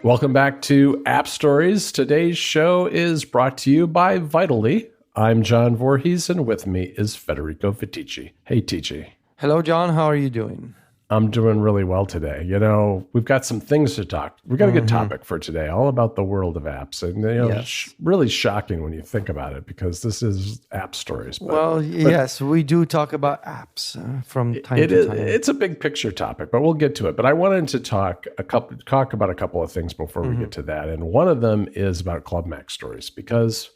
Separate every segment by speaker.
Speaker 1: Welcome back to App Stories. Today's show is brought to you by Vitally. I'm John Voorhees, and with me is Federico Fetici. Hey, Tici.
Speaker 2: Hello, John. How are you doing?
Speaker 1: I'm doing really well today. You know, we've got some things to talk. We've got a good topic for today, all about the world of apps. And, you know,
Speaker 2: Yes.
Speaker 1: really shocking when you think about it, because this is App Stories.
Speaker 2: Yes, we do talk about apps from time to time.
Speaker 1: It's a big picture topic, but we'll get to it. But I wanted to talk about a couple of things before we get to that. And one of them is about Club Mac Stories, because,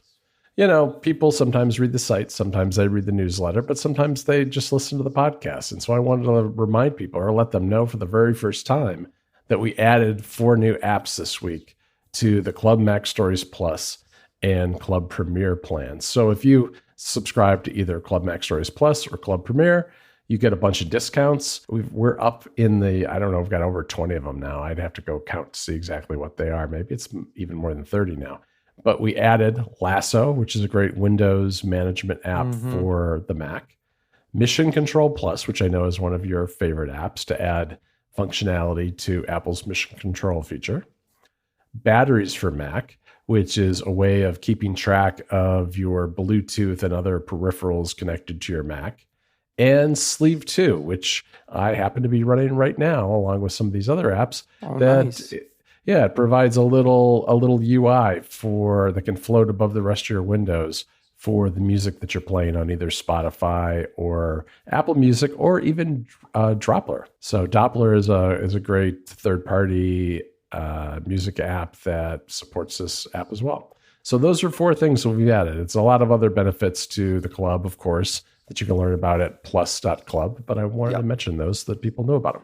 Speaker 1: you know, people sometimes read the site, sometimes they read the newsletter, but sometimes they just listen to the podcast. And so I wanted to remind people, or let them know for the very first time, that we added 4 new apps this week to the Club Mac Stories Plus and Club Premier plans. So if you subscribe to either Club Mac Stories Plus or Club Premier, you get a bunch of discounts. We're up in the, I don't know, we've got over 20 of them now. I'd have to go count to see exactly what they are. Maybe it's even more than 30 now. But we added Lasso, which is a great Windows management app for the Mac. Mission Control Plus, which I know is one of your favorite apps, to add functionality to Apple's Mission Control feature. Batteries for Mac, which is a way of keeping track of your Bluetooth and other peripherals connected to your Mac. And Sleeve 2, which I happen to be running right now, along with some of these other apps.
Speaker 2: Nice.
Speaker 1: Yeah, it provides a little UI that can float above the rest of your windows for the music that you're playing on either Spotify or Apple Music, or even Doppler. So Doppler is a great third-party music app that supports this app as well. So those are 4 things that we've added. It's a lot of other benefits to the club, of course, that you can learn about at plus.club, but I wanted to mention those so that people know about them.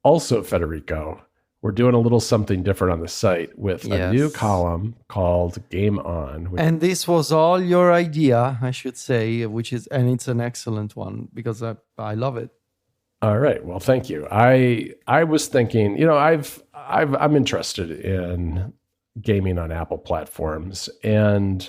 Speaker 1: Also, Federico, we're doing a little something different on the site with a new column called Game On.
Speaker 2: And this was all your idea, I should say, and it's an excellent one, because I love it.
Speaker 1: All right. Well, thank you. I was thinking, you know, I'm interested in gaming on Apple platforms, and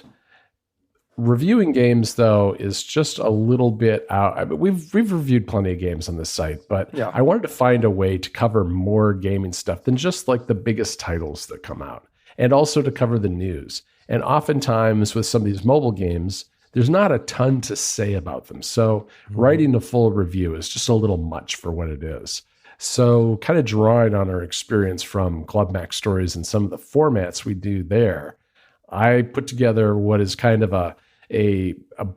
Speaker 1: reviewing games, though, is just a little bit out. I mean, we've reviewed plenty of games on the site, but I wanted to find a way to cover more gaming stuff than just like the biggest titles that come out, and also to cover the news. And oftentimes with some of these mobile games, there's not a ton to say about them. So writing a full review is just a little much for what it is. So kind of drawing on our experience from Club Mac Stories and some of the formats we do there, I put together what is kind of a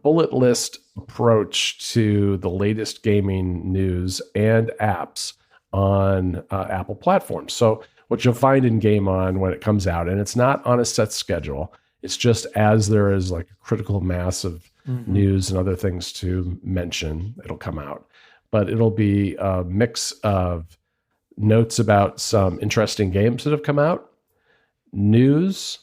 Speaker 1: bullet list approach to the latest gaming news and apps on Apple platforms. So what you'll find in Game On when it comes out, and it's not on a set schedule, it's just as there is like a critical mass of news and other things to mention, it'll come out. But it'll be a mix of notes about some interesting games that have come out, news,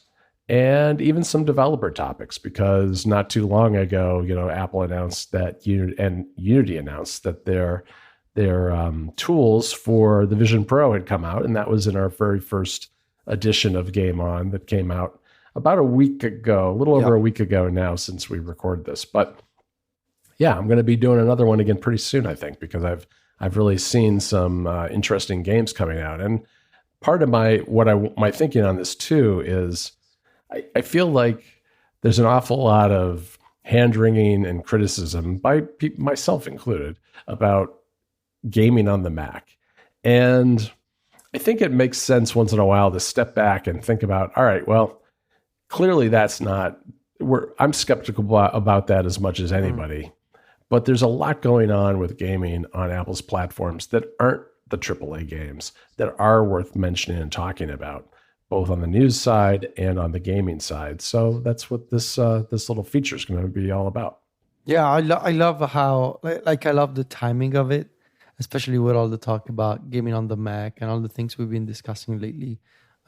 Speaker 1: and even some developer topics, because not too long ago, you know, Apple announced that Unity announced that their tools for the Vision Pro had come out, and that was in our very first edition of Game On that came out about a week ago, a little over a week ago now since we recorded this. But yeah, I'm going to be doing another one again pretty soon, I think, because I've really seen some interesting games coming out, and part of my thinking on this too is, I feel like there's an awful lot of hand-wringing and criticism, by myself included, about gaming on the Mac. And I think it makes sense once in a while to step back and think about, all right, well, clearly that's not, I'm skeptical about that as much as anybody. But there's a lot going on with gaming on Apple's platforms that aren't the AAA games, that are worth mentioning and talking about, both on the news side and on the gaming side. So that's what this little feature is going to be all about.
Speaker 2: Yeah, I love how, I love the timing of it, especially with all the talk about gaming on the Mac and all the things we've been discussing lately.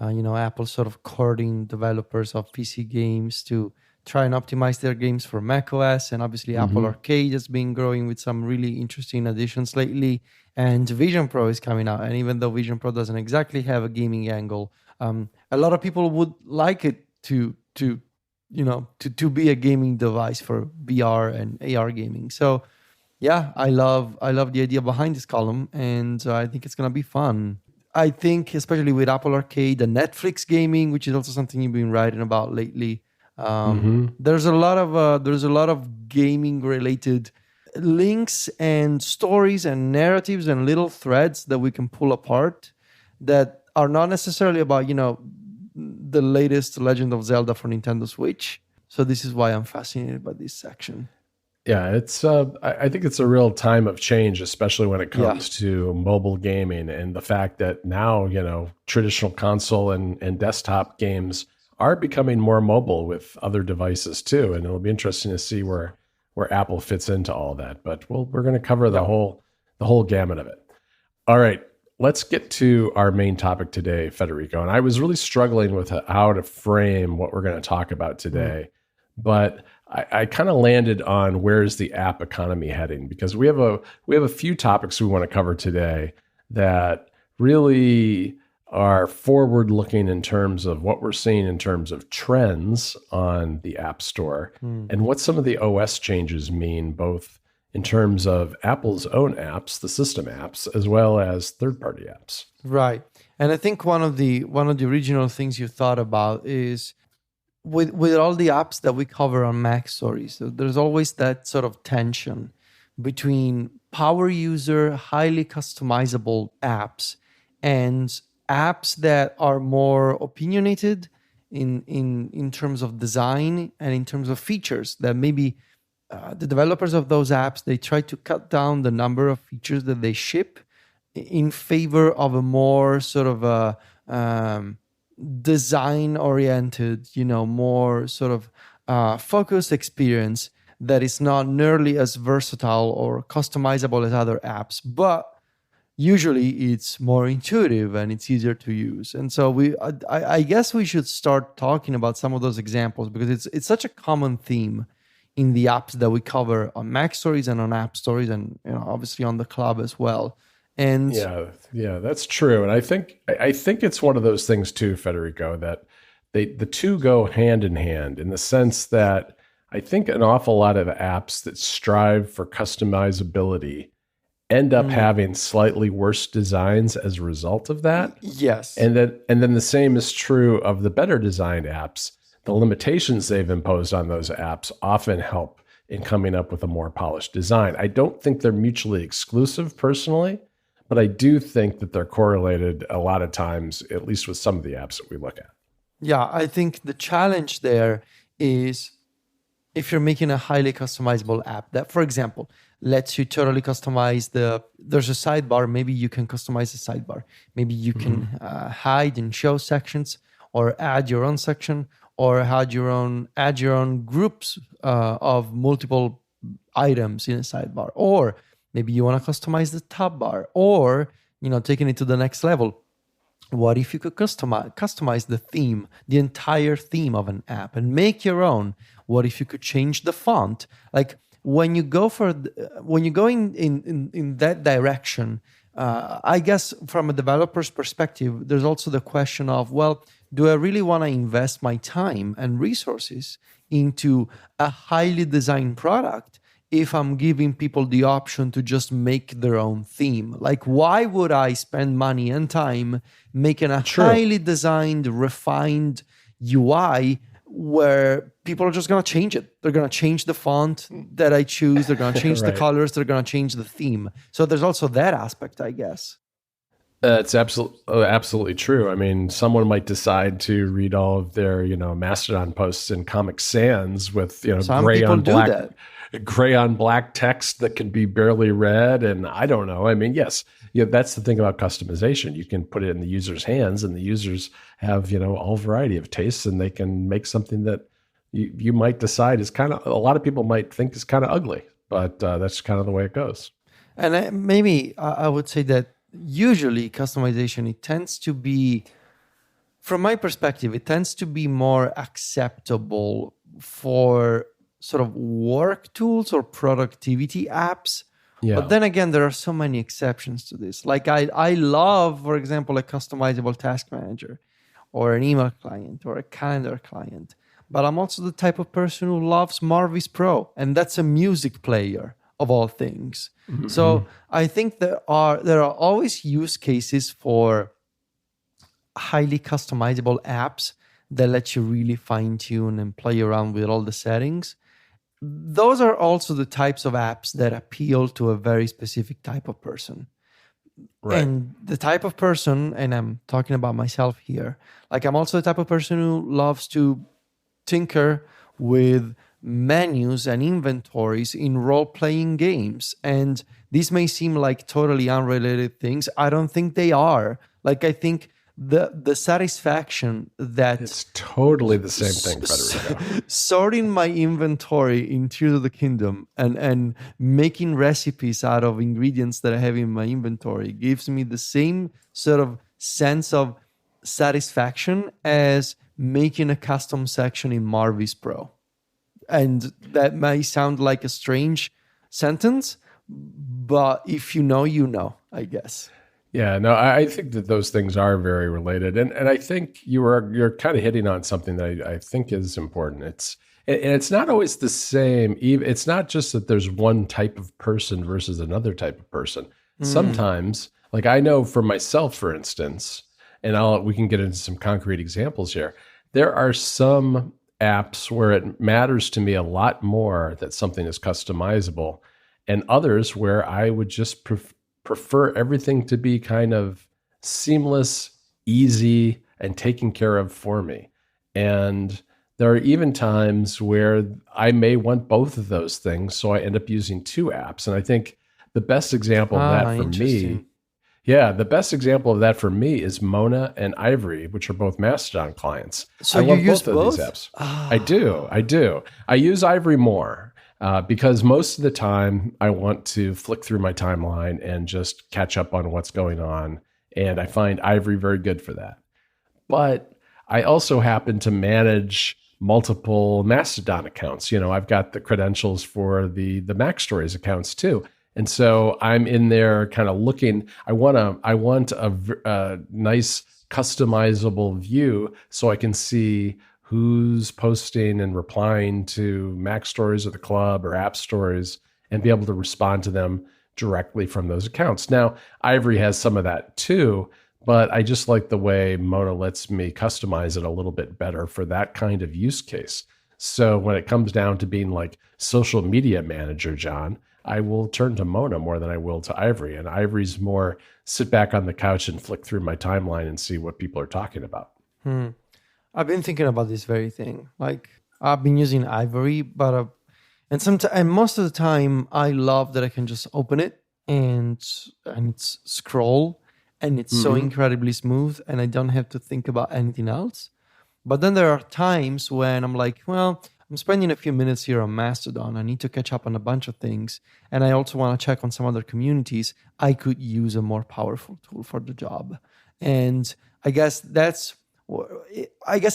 Speaker 2: Apple sort of courting developers of PC games to try and optimize their games for macOS. And obviously Apple Arcade has been growing with some really interesting additions lately. And Vision Pro is coming out. And even though Vision Pro doesn't exactly have a gaming angle, a lot of people would like it to be a gaming device for VR and AR gaming. So yeah, I love the idea behind this column, and I think it's going to be fun. I think especially with Apple Arcade and Netflix gaming, which is also something you've been writing about lately. There's a lot of gaming related links and stories and narratives and little threads that we can pull apart that are not necessarily about, the latest Legend of Zelda for Nintendo Switch. So this is why I'm fascinated by this section.
Speaker 1: Yeah, it's. I think it's a real time of change, especially when it comes to mobile gaming and the fact that now, traditional console and desktop games are becoming more mobile with other devices too, and it'll be interesting to see where Apple fits into all that. But we're going to cover the whole gamut of it. All right, let's get to our main topic today, Federico. And I was really struggling with how to frame what we're going to talk about today, but I kind of landed on where's the app economy heading, because we have a few topics we want to cover today that really are forward looking in terms of what we're seeing in terms of trends on the App Store and what some of the OS changes mean, both in terms of Apple's own apps, the system apps, as well as third-party apps.
Speaker 2: Right. And I think one of the original things you thought about is with all the apps that we cover on Mac Stories, so there's always that sort of tension between power user, highly customizable apps and apps that are more opinionated in terms of design and in terms of features that maybe the developers of those apps, they try to cut down the number of features that they ship in favor of a more sort of a design oriented, more sort of focused experience that is not nearly as versatile or customizable as other apps, but usually it's more intuitive and it's easier to use. And so I guess we should start talking about some of those examples, because it's such a common theme in the apps that we cover on Mac Stories and on App Stories, and obviously on the club as well. And
Speaker 1: yeah, that's true. And I think it's one of those things too, Federico, that the two go hand in hand, in the sense that I think an awful lot of apps that strive for customizability end up having slightly worse designs as a result of that.
Speaker 2: Yes.
Speaker 1: And then the same is true of the better designed apps. The limitations they've imposed on those apps often help in coming up with a more polished design. I don't think they're mutually exclusive personally, but I do think that they're correlated a lot of times, at least with some of the apps that we look at.
Speaker 2: Yeah, I think the challenge there is if you're making a highly customizable app that, for example, lets you totally customize there's a sidebar, maybe you can customize the sidebar. Maybe you can hide and show sections, or add your own section, or add your own groups of multiple items in a sidebar. Or maybe you want to customize the top bar, or, taking it to the next level. What if you could customize the theme, the entire theme of an app, and make your own? What if you could change the font? Like when you go in that direction, I guess from a developer's perspective, there's also the question of, well, do I really want to invest my time and resources into a highly designed product if I'm giving people the option to just make their own theme? Like, why would I spend money and time making a highly designed, refined UI where people are just going to change it? They're going to change the font that I choose. They're going to change the colors. They're going to change the theme. So there's also that aspect, I guess.
Speaker 1: It's absolutely true. I mean, someone might decide to read all of their, Mastodon posts in Comic Sans with, gray on black text that can be barely read. And I don't know. I mean, yes, that's the thing about customization. You can put it in the user's hands, and the users have, all variety of tastes, and they can make something that you might decide is a lot of people might think is kind of ugly, but that's kind of the way it goes.
Speaker 2: And maybe I would say that usually customization, it tends to be, from my perspective, it tends to be more acceptable for sort of work tools or productivity apps. Yeah. But then again, there are so many exceptions to this. Like I love, for example, a customizable task manager or an email client or a calendar client. But I'm also the type of person who loves Marvis Pro, and that's a music player of all things. Mm-hmm. So I think there are always use cases for highly customizable apps that let you really fine tune and play around with all the settings, those are also the types of apps that appeal to a very specific type of person.
Speaker 1: Right.
Speaker 2: And the type of person, and I'm talking about myself here, like I'm also the type of person who loves to tinker with menus and inventories in role-playing games. And these may seem like totally unrelated things. I don't think they are. Like, I think the satisfaction that
Speaker 1: It's totally the same thing, Federico.
Speaker 2: sorting my inventory in Tears of the Kingdom and making recipes out of ingredients that I have in my inventory gives me the same sort of sense of satisfaction as making a custom section in Marvis Pro. And that may sound like a strange sentence, but if you know, you know, I guess.
Speaker 1: Yeah, no, I think that those things are very related, and I think you're kind of hitting on something that I think is important. It's not always the same. It's not just that there's one type of person versus another type of person. Sometimes, like I know for myself, for instance, and we can get into some concrete examples here. There are some apps where it matters to me a lot more that something is customizable, and others where I would just prefer everything to be kind of seamless, easy, and taken care of for me. And there are even times where I may want both of those things, so I end up using two apps. And I think the best example of that for me, the best example of that for me is Mona and Ivory, which are both Mastodon clients.
Speaker 2: So
Speaker 1: I
Speaker 2: you
Speaker 1: love
Speaker 2: use
Speaker 1: both of these apps.
Speaker 2: Ah.
Speaker 1: I do. I use Ivory more. Because most of the time I want to flick through my timeline and just catch up on what's going on. And I find Ivory very good for that. But I also happen to manage multiple Mastodon accounts. You know, I've got the credentials for the Mac Stories accounts too. And so I'm in there kind of looking, I want a nice customizable view so I can see who's posting and replying to Mac Stories or the club or app stories and be able to respond to them directly from those accounts. Now, Ivory has some of that too, but I just like the way Mona lets me customize it a little bit better for that kind of use case. So when it comes down to being like social media manager, John, I will turn to Mona more than I will to Ivory. And Ivory's more sit back on the couch and flick through my timeline and see what people are talking about.
Speaker 2: I've been thinking about this very thing. Like I've been using Ivory, but and most of the time I love that I can just open it and it's scroll and it's so incredibly smooth and I don't have to think about anything else. But then there are times when I'm like, well, I'm spending a few minutes here on Mastodon. I need to catch up on a bunch of things. And I also want to check on some other communities. I could use a more powerful tool for the job. And I guess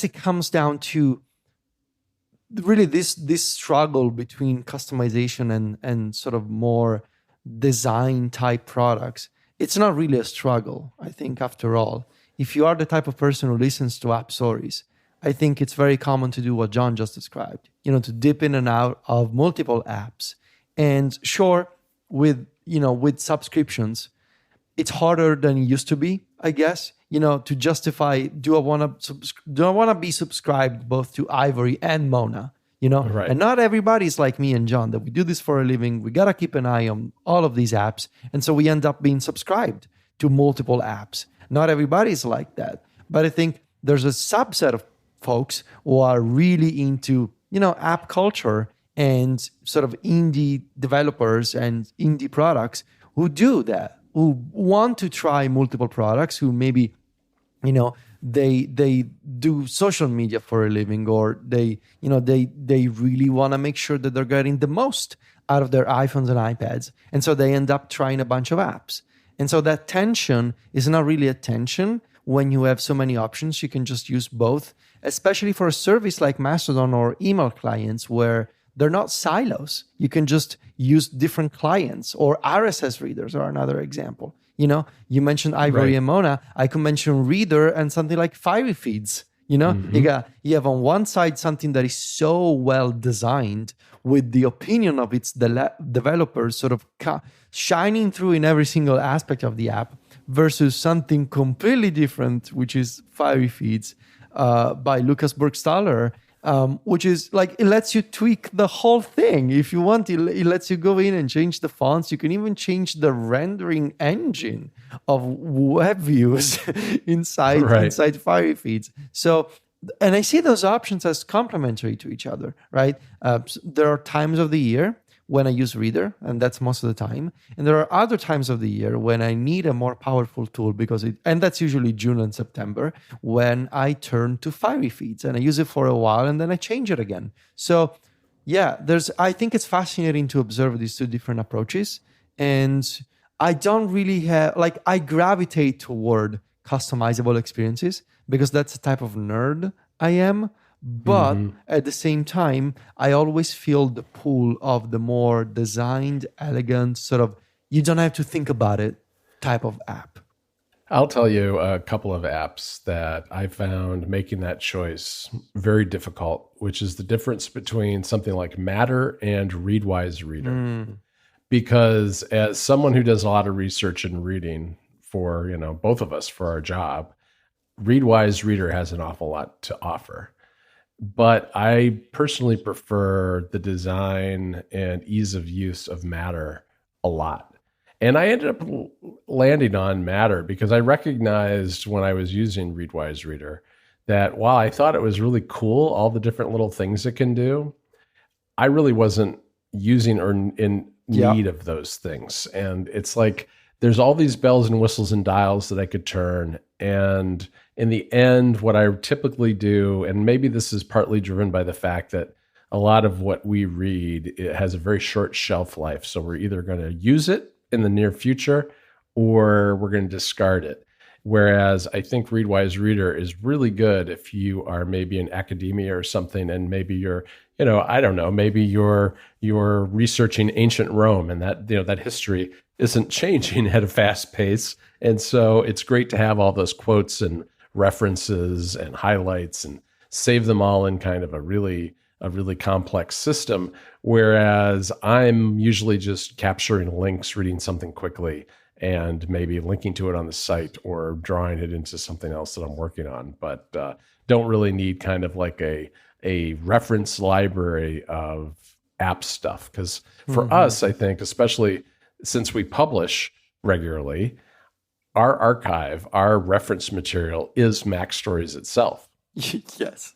Speaker 2: it comes down to really this struggle between customization and sort of more design type products. It's not really a struggle, I think, after all. If you are the type of person who listens to app stories, I think it's very common to do what John just described, to dip in and out of multiple apps. And sure, with subscriptions, it's harder than it used to be, I guess, to justify, do I want to be subscribed both to Ivory and Mona,
Speaker 1: Right.
Speaker 2: And not everybody's like me and John, that we do this for a living. We got to keep an eye on all of these apps. And so we end up being subscribed to multiple apps. Not everybody's like that. But I think there's a subset of folks who are really into, app culture and sort of indie developers and indie products who do that, who want to try multiple products, who maybe, they do social media for a living, or they really want to make sure that they're getting the most out of their iPhones and iPads. And so they end up trying a bunch of apps. And so that tension is not really a tension when you have so many options. You can just use both, especially for a service like Mastodon or email clients where they're not silos. You can just use different clients, or RSS readers are another example. You mentioned Ivory
Speaker 1: Right.
Speaker 2: and Mona. I could mention Reader and something like Fiery Feeds, You know,
Speaker 1: Mm-hmm.
Speaker 2: you have on one side something that is so well designed with the opinion of its developers sort of shining through in every single aspect of the app, versus something completely different, which is Fiery Feeds by Lucas Burgstaller, which is like, it lets you tweak the whole thing if you want. It lets you go in and change the fonts. You can even change the rendering engine of web views
Speaker 1: Right.
Speaker 2: inside Fiery Feeds. So, and I see those options as complementary to each other, right? There are times of the year when I use Reader, and that's most of the time. And there are other times of the year when I need a more powerful tool, and that's usually June and September, when I turn to Fiery Feeds and I use it for a while and then I change it again. So yeah, I think it's fascinating to observe these two different approaches. And I don't really I gravitate toward customizable experiences because that's the type of nerd I am. But
Speaker 1: Mm-hmm.
Speaker 2: at the same time, I always feel the pull of the more designed, elegant, sort of, you don't have to think about it type of app.
Speaker 1: I'll tell you a couple of apps that I found making that choice very difficult, which is the difference between something like Matter and Readwise Reader. Because as someone who does a lot of research and reading for, both of us for our job, Readwise Reader has an awful lot to offer. But I personally prefer the design and ease of use of Matter a lot. And I ended up landing on Matter because I recognized when I was using Readwise Reader that while I thought it was really cool, all the different little things it can do, I really wasn't using or in need of those things. And it's like there's all these bells and whistles and dials that I could turn. And in the end, what I typically do, and maybe this is partly driven by the fact that a lot of what we read, it has a very short shelf life. So we're either going to use it in the near future or we're going to discard it. Whereas I think Readwise Reader is really good if you are maybe in academia or something, and maybe you're, I don't know, maybe you're researching ancient Rome, and that history isn't changing at a fast pace. And so it's great to have all those quotes and references and highlights and save them all in kind of a really complex system. Whereas I'm usually just capturing links, reading something quickly, and maybe linking to it on the site or drawing it into something else that I'm working on, but don't really need kind of like a reference library of app stuff. Because for us, I think, especially since we publish regularly, our archive, our reference material is Mac Stories itself.
Speaker 2: Yes.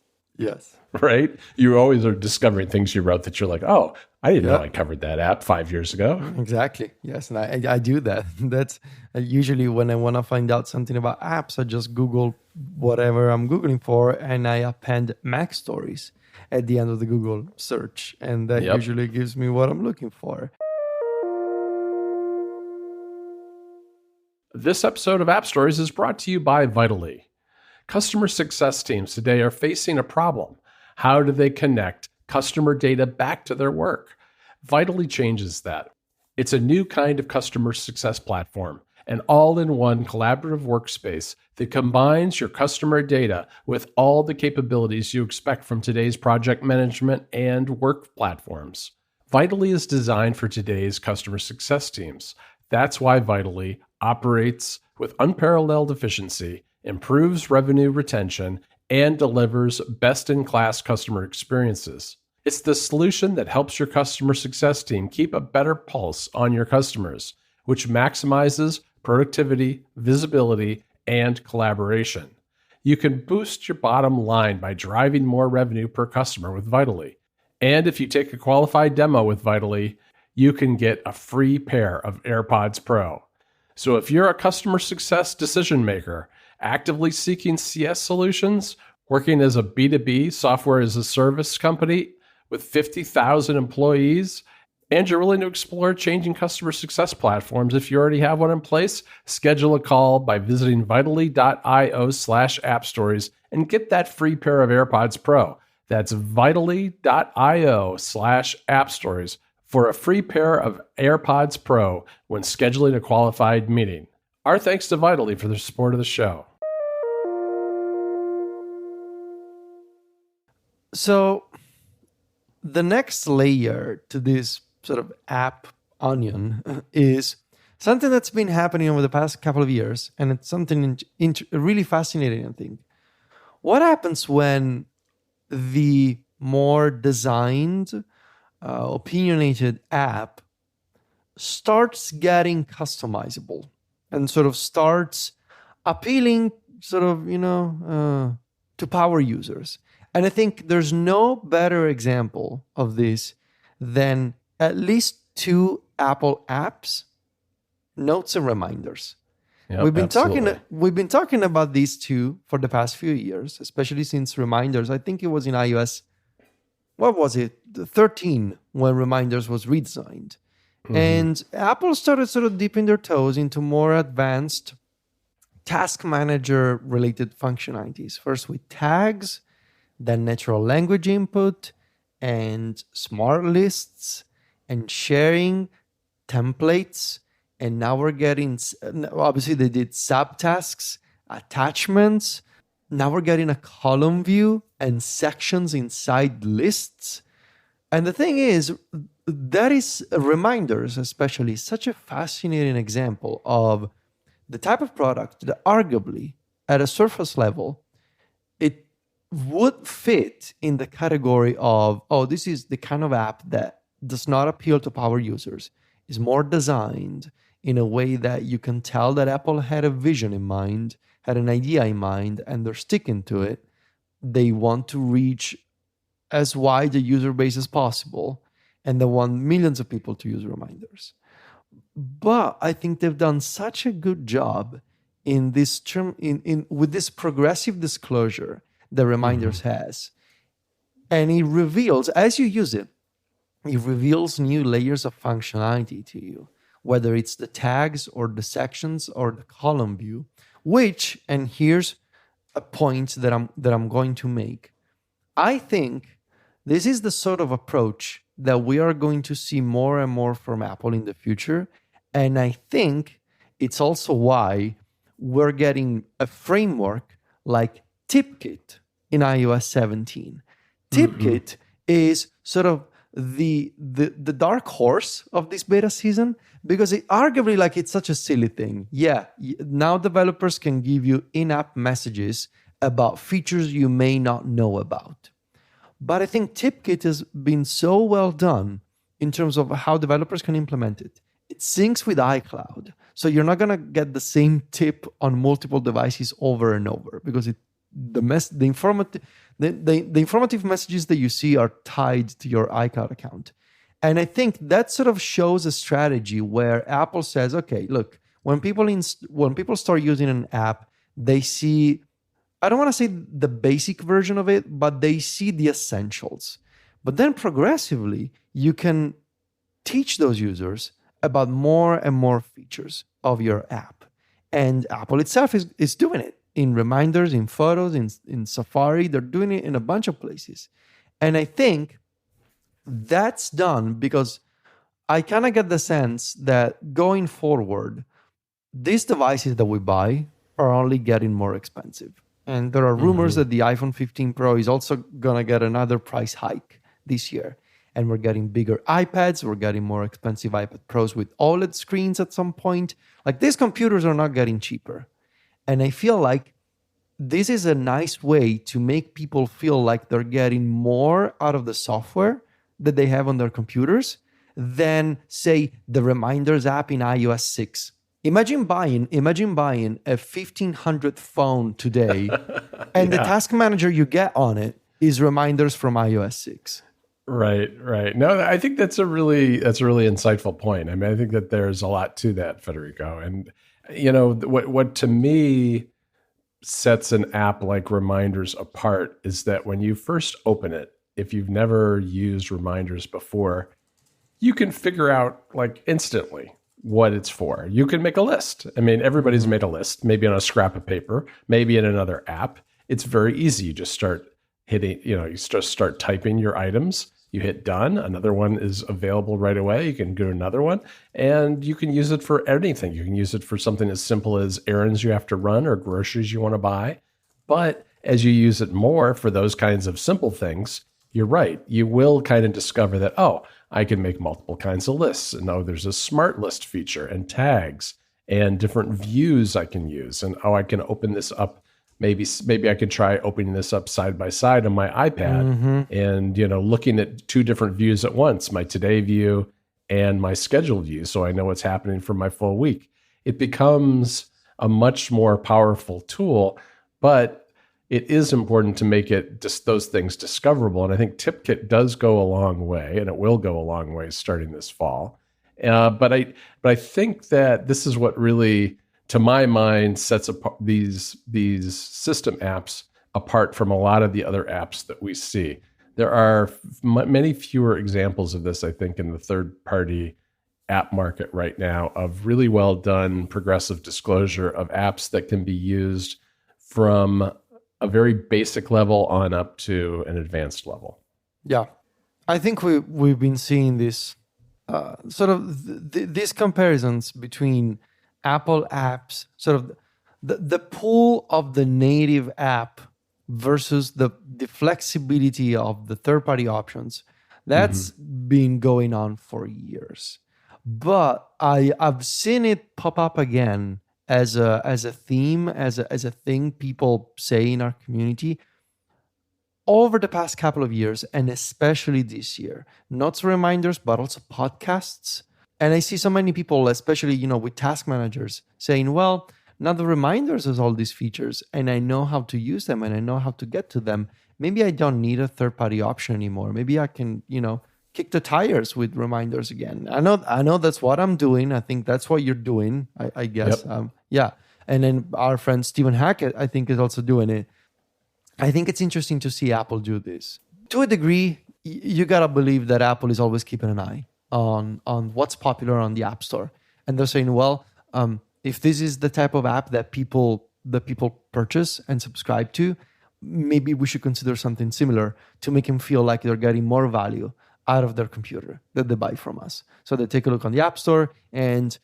Speaker 1: Right? You always are discovering things you wrote that you're like, oh, I didn't know I covered that app 5 years ago.
Speaker 2: Exactly. Yes. And I do that. That's usually when I want to find out something about apps, I just Google whatever I'm Googling for and I append Mac Stories at the end of the Google search. And that usually gives me what I'm looking for.
Speaker 1: This episode of App Stories is brought to you by Vitally. Customer success teams today are facing a problem. How do they connect customer data back to their work? Vitally changes that. It's a new kind of customer success platform, an all-in-one collaborative workspace that combines your customer data with all the capabilities you expect from today's project management and work platforms. Vitally is designed for today's customer success teams. That's why Vitally operates with unparalleled efficiency, improves revenue retention, and delivers best-in-class customer experiences. It's the solution that helps your customer success team keep a better pulse on your customers, which maximizes productivity, visibility, and collaboration. You can boost your bottom line by driving more revenue per customer with Vitally. And if you take a qualified demo with Vitally, you can get a free pair of AirPods Pro. So if you're a customer success decision maker, actively seeking CS solutions, working as a B2B software as a service company with 50,000 employees, and you're willing to explore changing customer success platforms if you already have one in place, schedule a call by visiting vitally.io/appstories and get that free pair of AirPods Pro. That's vitally.io/appstories for a free pair of AirPods Pro when scheduling a qualified meeting. Our thanks to Vitally for their support of the show.
Speaker 2: So the next layer to this sort of app onion is something that's been happening over the past couple of years, and it's something really fascinating, I think. What happens when the more designed, opinionated app starts getting customizable and sort of starts appealing, sort of, to power users? And I think there's no better example of this than at least two Apple apps, Notes and Reminders.
Speaker 1: Yep,
Speaker 2: We've been
Speaker 1: absolutely.
Speaker 2: talking about these two for the past few years, especially since Reminders. I think it was in iOS, what was it, 13, when Reminders was redesigned. And Apple started sort of dipping their toes into more advanced task manager related functionalities. First with tags, then natural language input, and smart lists, and sharing templates. And now we're getting, obviously, they did subtasks, attachments. Now we're getting a column view and sections inside lists. And the thing is, that is Reminders, especially, such a fascinating example of the type of product that arguably, at a surface level, it would fit in the category of, oh, this is the kind of app that does not appeal to power users, is more designed in a way that you can tell that Apple had a vision in mind, had an idea in mind, and they're sticking to it. They want to reach as wide a user base as possible, and they want millions of people to use Reminders. But I think they've done such a good job in this term, in with this progressive disclosure that Reminders has. And it reveals, as you use it, it reveals new layers of functionality to you, whether it's the tags or the sections or the column view, which, and here's a point that I'm going to make. I think this is the sort of approach that we are going to see more and more from Apple in the future. And I think it's also why we're getting a framework like TipKit in iOS 17. TipKit is sort of the dark horse of this beta season, because it arguably, like, it's such a silly thing. Yeah, now developers can give you in-app messages about features you may not know about. But I think TipKit has been so well done in terms of how developers can implement it. It syncs with iCloud, so you're not gonna get the same tip on multiple devices over and over, because the informative messages that you see are tied to your iCloud account. And I think that sort of shows a strategy where Apple says, okay, look, when people start using an app, they see, I don't want to say the basic version of it, but they see the essentials. But then progressively, you can teach those users about more and more features of your app. And Apple itself is doing it in Reminders, in Photos, in Safari. They're doing it in a bunch of places. And I think that's done because I kind of get the sense that going forward, these devices that we buy are only getting more expensive. And there are rumors that the iPhone 15 Pro is also going to get another price hike this year. And we're getting bigger iPads. We're getting more expensive iPad Pros with OLED screens at some point. Like, these computers are not getting cheaper. And I feel like this is a nice way to make people feel like they're getting more out of the software that they have on their computers than, say, the Reminders app in iOS 6. Imagine buying a 1500 phone today, and the task manager you get on it is Reminders from iOS 6.
Speaker 1: Right. No, I think that's a really insightful point. I mean, I think that there's a lot to that, Federico. And what to me sets an app like Reminders apart is that when you first open it, if you've never used Reminders before, you can figure out, like, instantly what it's for. You can make a list. I mean, everybody's made a list, maybe on a scrap of paper, maybe in another app. It's very easy. You just start hitting, you just start typing your items. You hit done. Another one is available right away. You can go to another one, and you can use it for anything. You can use it for something as simple as errands you have to run or groceries you want to buy. But as you use it more for those kinds of simple things, you're right. You will kind of discover that, oh, I can make multiple kinds of lists. And oh, there's a smart list feature and tags and different views I can use. And oh, I can open this up. Maybe I could try opening this up side by side on my iPad and, looking at two different views at once, my today view and my scheduled view, so I know what's happening for my full week. It becomes a much more powerful tool, but it is important to make it just those things discoverable. And I think TipKit does go a long way, and it will go a long way starting this fall. But I think that this is what really, to my mind, sets apart these system apps apart from a lot of the other apps that we see. There are many fewer examples of this, I think, in the third-party app market right now, of really well done progressive disclosure of apps that can be used from a very basic level on up to an advanced level.
Speaker 2: Yeah, I think we've been seeing this these comparisons between Apple apps, sort of the pool of the native app versus the flexibility of the third-party options. That's been going on for years. But I've seen it pop up again as a theme, as a thing people say in our community over the past couple of years, and especially this year. Notes, reminders, but also podcasts. And I see so many people, especially with task managers, saying, "Well, now the reminders has all these features, and I know how to use them, and I know how to get to them. Maybe I don't need a third-party option anymore. Maybe I can, kick the tires with reminders again." I know that's what I'm doing. I think that's what you're doing, I guess.
Speaker 1: Yep.
Speaker 2: Yeah. And then our friend Stephen Hackett, I think, is also doing it. I think it's interesting to see Apple do this. To a degree, you got to believe that Apple is always keeping an eye on what's popular on the App Store. And they're saying, well, if this is the type of app that people purchase and subscribe to, maybe we should consider something similar to make them feel like they're getting more value out of their computer that they buy from us. So they take a look on the App Store, and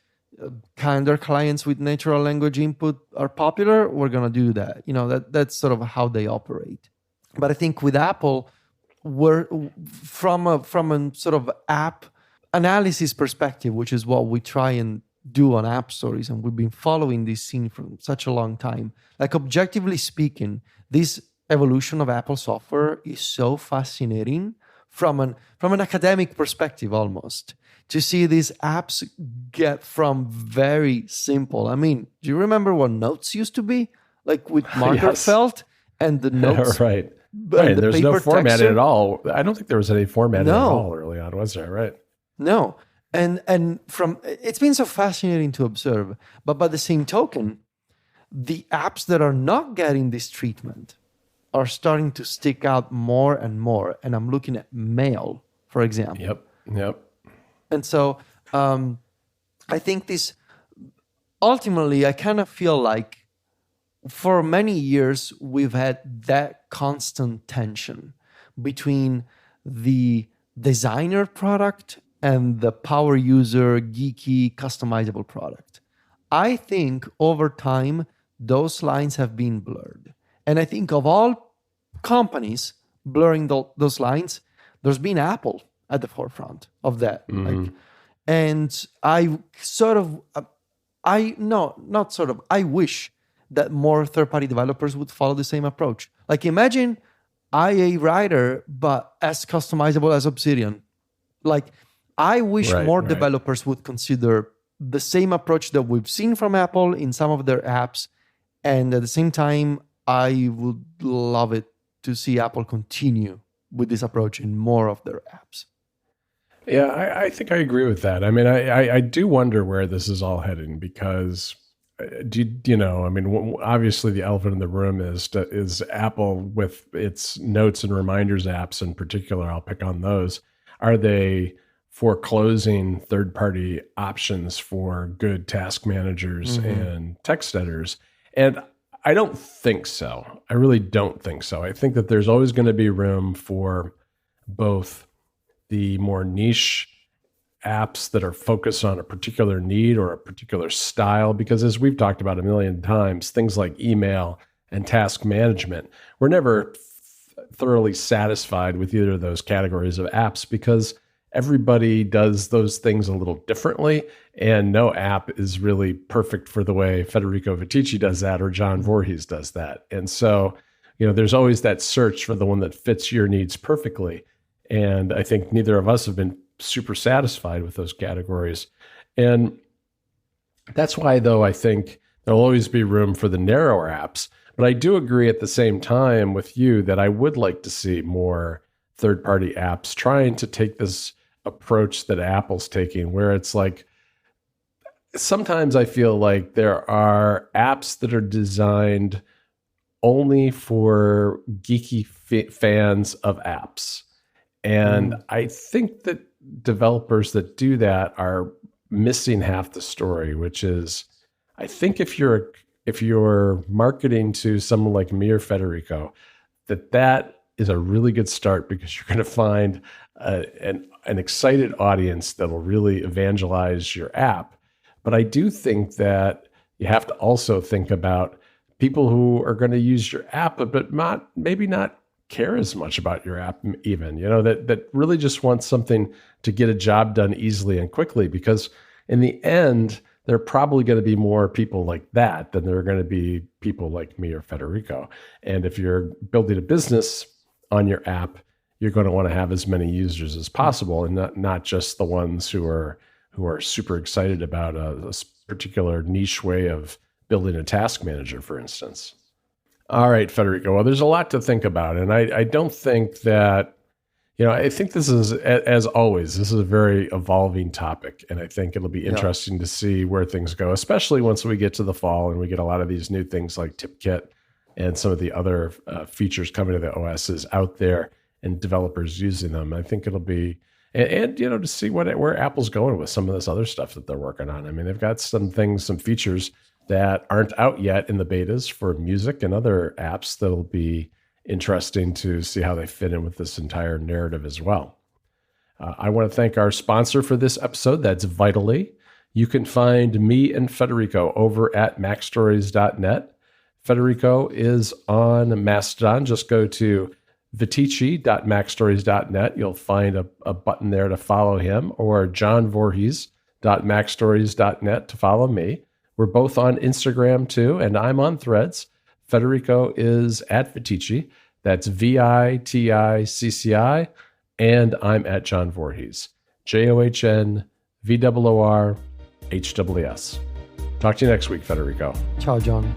Speaker 2: kind of their clients with natural language input are popular, we're going to do that. That's sort of how they operate. But I think with Apple, we're from a sort of app analysis perspective, which is what we try and do on App Stories, and we've been following this scene for such a long time. Like, objectively speaking, this evolution of Apple software is so fascinating from an academic perspective, almost, to see these apps get from very simple. I mean, do you remember what Notes used to be? Like with marker felt and the notes.
Speaker 1: Right. Right.
Speaker 2: The
Speaker 1: there's no formatting
Speaker 2: texture.
Speaker 1: at all. I don't think there was any formatting at all early on, was there? Right.
Speaker 2: No. And from it's been so fascinating to observe. But by the same token, the apps that are not getting this treatment are starting to stick out more and more. And I'm looking at Mail, for example.
Speaker 1: Yep.
Speaker 2: And so I think this, ultimately, I kind of feel like for many years, we've had that constant tension between the designer product and the power user, geeky, customizable product. I think over time, those lines have been blurred. And I think of all companies blurring those lines, there's been Apple at the forefront of that. And I wish that more third-party developers would follow the same approach. Like, imagine IA Writer, but as customizable as Obsidian. Like, I wish more developers would consider the same approach that we've seen from Apple in some of their apps. And at the same time, I would love it to see Apple continue with this approach in more of their apps.
Speaker 1: Yeah, I think I agree with that. I mean, I do wonder where this is all heading, because, obviously the elephant in the room is Apple with its notes and reminders apps in particular. I'll pick on those. Are they foreclosing third-party options for good task managers and text editors? And I don't think so. I really don't think so. I think that there's always going to be room for both the more niche apps that are focused on a particular need or a particular style, because as we've talked about a million times, things like email and task management. We're never thoroughly satisfied with either of those categories of apps because everybody does those things a little differently, and no app is really perfect for the way Federico Viticci does that or John Voorhees does that. And so, there's always that search for the one that fits your needs perfectly. And I think neither of us have been super satisfied with those categories. And that's why, though, I think there'll always be room for the narrower apps. But I do agree at the same time with you that I would like to see more third-party apps trying to take this approach that Apple's taking, where it's like, sometimes I feel like there are apps that are designed only for geeky fans of apps. And I think that developers that do that are missing half the story, which is, I think if you're marketing to someone like me or Federico, that is a really good start, because you're going to find an excited audience that will really evangelize your app. But I do think that you have to also think about people who are going to use your app, but maybe not care as much about your app even, that really just want something to get a job done easily and quickly, because in the end, there are probably going to be more people like that than there are going to be people like me or Federico. And if you're building a business on your app, you're going to want to have as many users as possible, and not just the ones who are super excited about a particular niche way of building a task manager, for instance. All right, Federico. Well, there's a lot to think about, and I don't think that, I think this is, as always, this is a very evolving topic, and I think it'll be interesting to see where things go, especially once we get to the fall and we get a lot of these new things like TipKit and some of the other features coming to the OSs out there and developers using them. I think it'll be, and to see where Apple's going with some of this other stuff that they're working on. I mean, they've got some features that aren't out yet in the betas for music and other apps that'll be interesting to see how they fit in with this entire narrative as well. I want to thank our sponsor for this episode. That's Vitally. You can find me and Federico over at macstories.net. Federico is on Mastodon. Just go to viticci.macstories.net. You'll find a button there to follow him, or johnvoorhees.macstories.net to follow me. We're both on Instagram too, and I'm on Threads. Federico is at Viticci. That's VITICCI. And I'm at John Voorhees. JOHNVOORHWS. Talk to you next week, Federico.
Speaker 2: Ciao, John.